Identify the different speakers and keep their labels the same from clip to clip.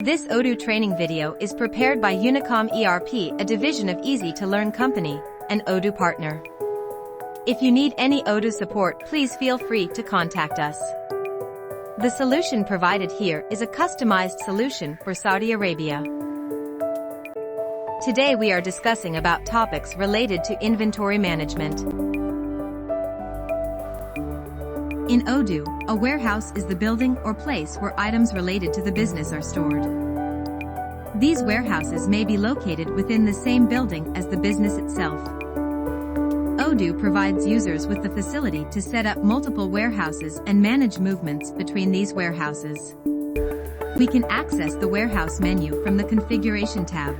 Speaker 1: This Odoo training video is prepared by Unicom ERP, a division of Easy to Learn company, an Odoo partner. If you need any Odoo support, please feel free to contact us. The solution provided here is a customized solution for Saudi Arabia. Today we are discussing about topics related to inventory management. In Odoo, a warehouse is the building or place where items related to the business are stored. These warehouses may be located within the same building as the business itself. Odoo provides users with the facility to set up multiple warehouses and manage movements between these warehouses. We can access the warehouse menu from the Configuration tab.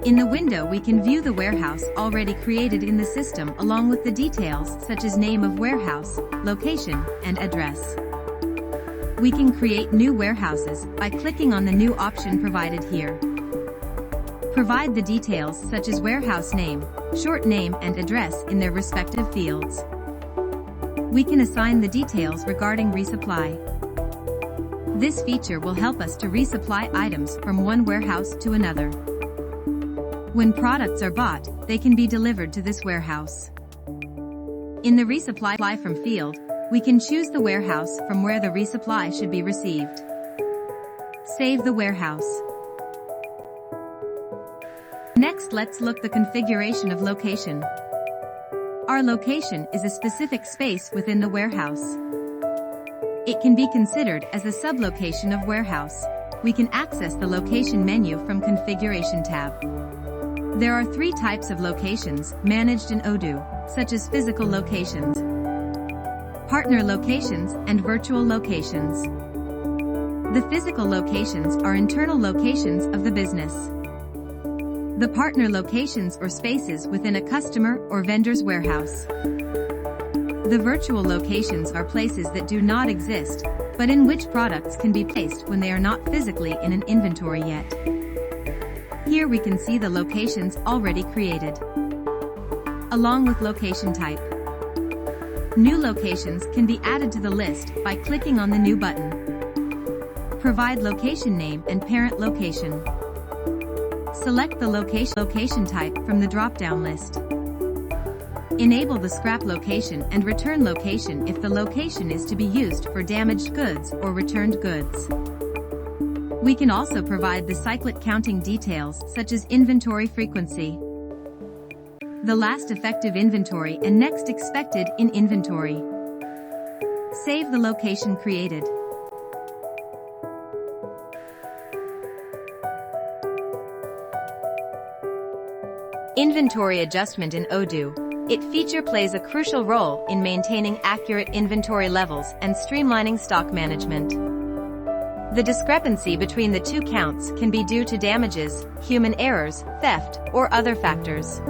Speaker 1: In the window we can view the warehouse already created in the system along with the details such as name of warehouse, location, and address. We can create new warehouses by clicking on the new option provided here. Provide the details such as warehouse name, short name and address in their respective fields. We can assign the details regarding resupply. This feature will help us to resupply items from one warehouse to another. When products are bought, they can be delivered to this warehouse. In the resupply from field, we can choose the warehouse from where the resupply should be received. Save the warehouse. Next, let's look the configuration of location. Our location is a specific space within the warehouse. It can be considered as a sublocation of warehouse. We can access the location menu from Configuration tab. There are three types of locations managed in Odoo, such as physical locations, partner locations, and virtual locations. The physical locations are internal locations of the business. The partner locations or spaces within a customer or vendor's warehouse. The virtual locations are places that do not exist, but in which products can be placed when they are not physically in an inventory yet. Here we can see the locations already created, along with location type. New locations can be added to the list by clicking on the New button. Provide location name and parent location. Select the location type from the drop-down list. Enable the scrap location and return location if the location is to be used for damaged goods or returned goods. We can also provide the cyclic counting details such as inventory frequency, the last effective inventory and next expected in inventory. Save the location created. Inventory adjustment in Odoo. It feature plays a crucial role in maintaining accurate inventory levels and streamlining stock management. The discrepancy between the two counts can be due to damages, human errors, theft, or other factors.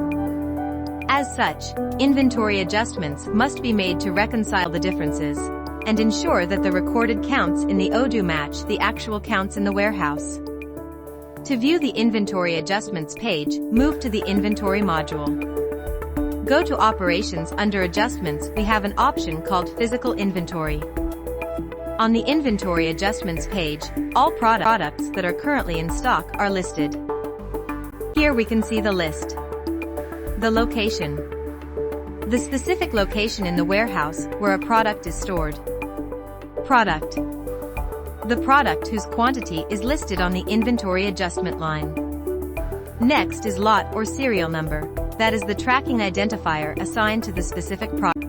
Speaker 1: As such, inventory adjustments must be made to reconcile the differences and ensure that the recorded counts in the Odoo match the actual counts in the warehouse. To view the inventory adjustments page, move to the inventory module. Go to Operations. Under Adjustments, we have an option called Physical Inventory. On the Inventory Adjustments page, all products that are currently in stock are listed. Here we can see the list, the location, the specific location in the warehouse where a product is stored, product, the product whose quantity is listed on the inventory adjustment line. Next is lot or serial number, that is the tracking identifier assigned to the specific product.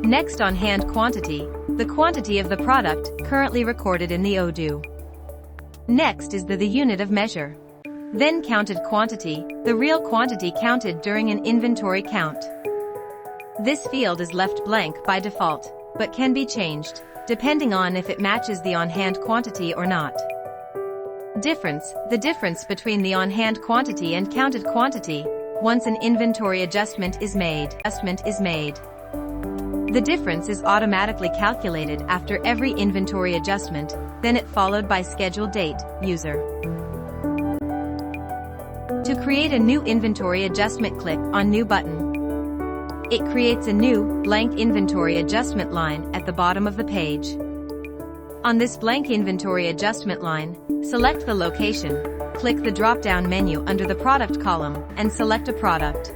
Speaker 1: Next, on hand quantity, the quantity of the product currently recorded in the Odoo. Next is the unit of measure. Then counted quantity, the real quantity counted during an inventory count. This field is left blank by default, but can be changed, depending on if it matches the on-hand quantity or not. Difference. The difference between the on-hand quantity and counted quantity, once an inventory adjustment is made. The difference is automatically calculated after every inventory adjustment, then it followed by scheduled date, user. To create a new inventory adjustment, click on New button. It creates a new, blank inventory adjustment line at the bottom of the page. On this blank inventory adjustment line, select the location, click the drop-down menu under the product column, and select a product.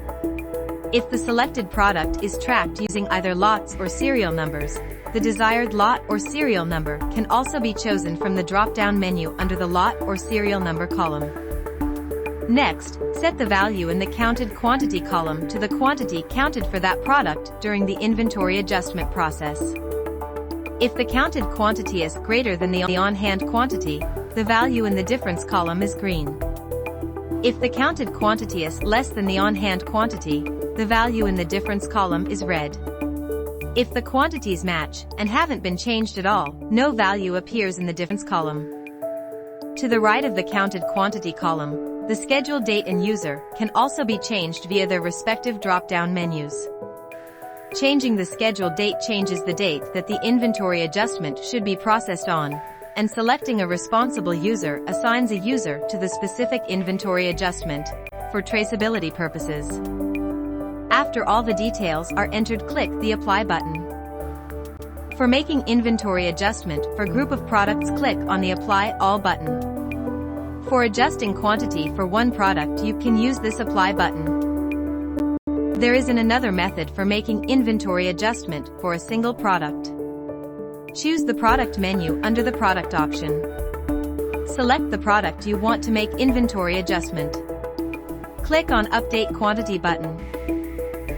Speaker 1: If the selected product is tracked using either lots or serial numbers, the desired lot or serial number can also be chosen from the drop-down menu under the lot or serial number column. Next, set the value in the counted quantity column to the quantity counted for that product during the inventory adjustment process. If the counted quantity is greater than the on-hand quantity, the value in the difference column is green. If the counted quantity is less than the on-hand quantity, the value in the difference column is red. If the quantities match and haven't been changed at all, no value appears in the difference column. To the right of the counted quantity column, the schedule date and user can also be changed via their respective drop-down menus. Changing the schedule date changes the date that the inventory adjustment should be processed on, and selecting a responsible user assigns a user to the specific inventory adjustment for traceability purposes. After all the details are entered, click the Apply button. For making inventory adjustment for group of products, click on the Apply All button. For adjusting quantity for one product, you can use this Apply button. There is another method for making inventory adjustment for a single product. Choose the product menu under the product option. Select the product you want to make inventory adjustment. Click on Update Quantity button.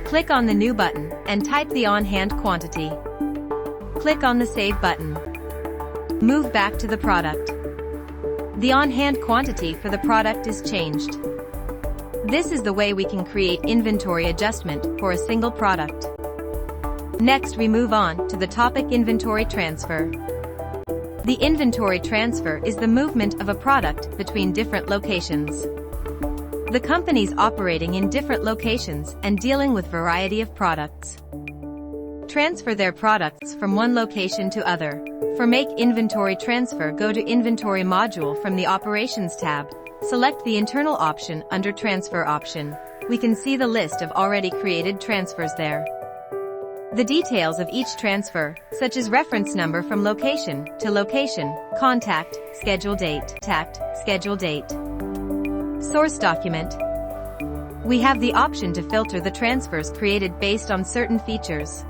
Speaker 1: Click on the New button and type the on-hand quantity. Click on the Save button. Move back to the product. The on-hand quantity for the product is changed. This is the way we can create inventory adjustment for a single product. Next, we move on to the topic Inventory Transfer. The inventory transfer is the movement of a product between different locations. The companies operating in different locations and dealing with variety of products transfer their products from one location to other. For Make Inventory Transfer, go to Inventory Module from the Operations tab. Select the internal option under Transfer option. We can see the list of already created transfers there. The details of each transfer, such as reference number from location to location, contact, schedule date, source document. We have the option to filter the transfers created based on certain features.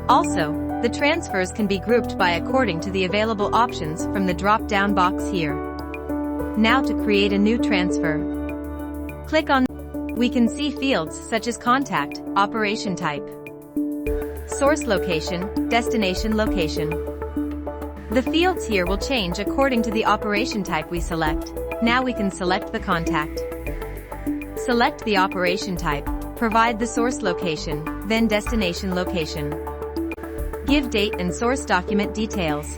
Speaker 1: Also, the transfers can be grouped by according to the available options from the drop-down box here. Now to create a new transfer, click on. We can see fields such as contact, operation type, source location, destination location. The fields here will change according to the operation type we select. Now we can select the contact. Select the operation type, provide the source location, then destination location. Give date and source document details.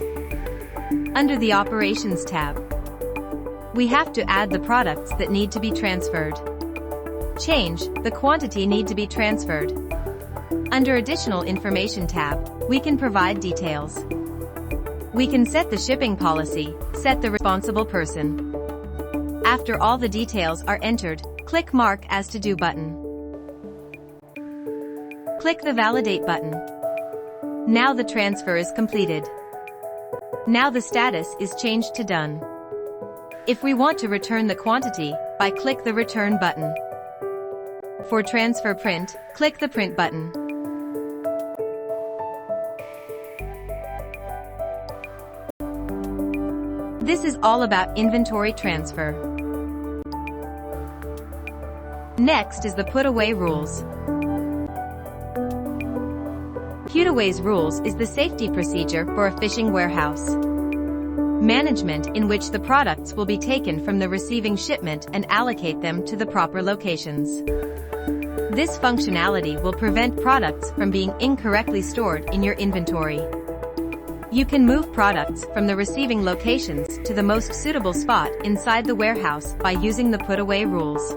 Speaker 1: Under the Operations tab, we have to add the products that need to be transferred. Change the quantity need to be transferred. Under Additional Information tab, we can provide details. We can set the shipping policy, set the responsible person. After all the details are entered, click Mark as to Do button. Click the Validate button. Now the transfer is completed. Now the status is changed to Done. If we want to return the quantity, click the Return button. For transfer print, click the Print button. This is all about inventory transfer. Next is the Put Away rules. Put Away rules is the safety procedure for a fishing warehouse management in which the products will be taken from the receiving shipment and allocate them to the proper locations. This functionality will prevent products from being incorrectly stored in your inventory. You can move products from the receiving locations to the most suitable spot inside the warehouse by using the Put Away rules.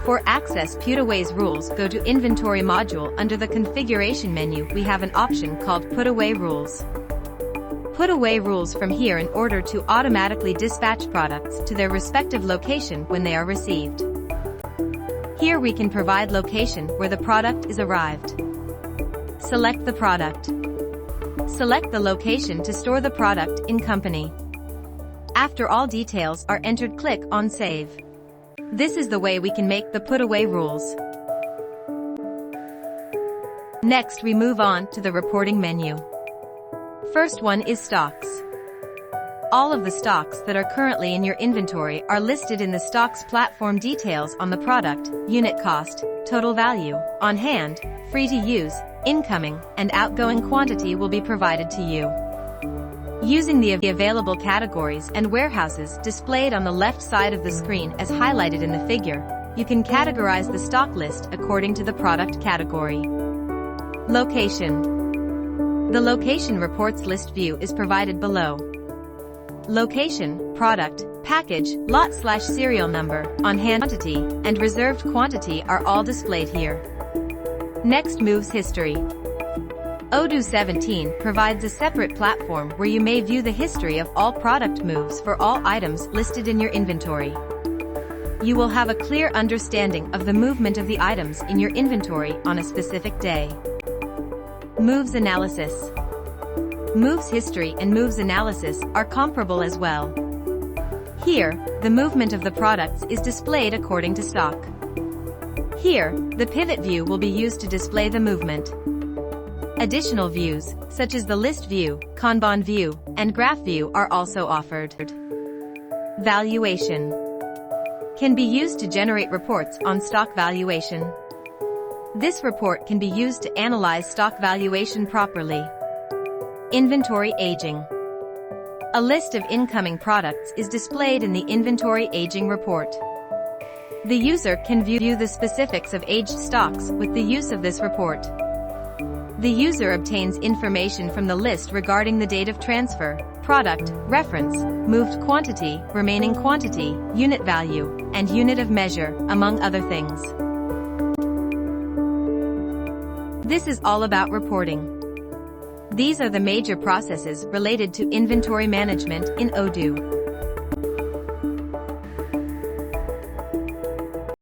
Speaker 1: For access Put Away rules, go to Inventory Module. Under the Configuration menu, we have an option called Put Away rules. Put away rules from here in order to automatically dispatch products to their respective location when they are received. Here we can provide location where the product is arrived. Select the product. Select the location to store the product in company. After all details are entered, click on Save. This is the way we can make the put-away rules. Next, we move on to the reporting menu. First one is stocks. All of the stocks that are currently in your inventory are listed in the stocks platform. Details on the product, unit cost, total value, on hand, free to use, incoming, and outgoing quantity will be provided to you. Using the available categories and warehouses displayed on the left side of the screen as highlighted in the figure, you can categorize the stock list according to the product category. Location. The location reports list view is provided below. Location, product, package, lot/serial number, on-hand quantity, and reserved quantity are all displayed here. Next, moves history. Odoo17 provides a separate platform where you may view the history of all product moves for all items listed in your inventory. You will have a clear understanding of the movement of the items in your inventory on a specific day. Moves analysis. Moves history and moves analysis are comparable as well. Here, the movement of the products is displayed according to stock. Here, the pivot view will be used to display the movement. Additional views, such as the list view, Kanban view, and graph view are also offered. Valuation can be used to generate reports on stock valuation. This report can be used to analyze stock valuation properly. Inventory aging. A list of incoming products is displayed in the inventory aging report. The user can view the specifics of aged stocks with the use of this report. The user obtains information from the list regarding the date of transfer, product, reference, moved quantity, remaining quantity, unit value, and unit of measure, among other things. This is all about reporting. These are the major processes related to inventory management in Odoo.